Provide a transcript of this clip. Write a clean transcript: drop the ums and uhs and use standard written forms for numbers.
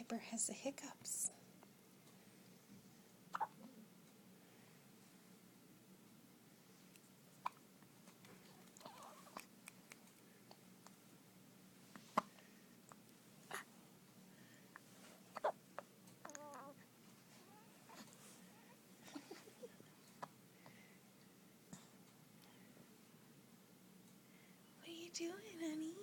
Piper has the hiccups. What are you doing, honey?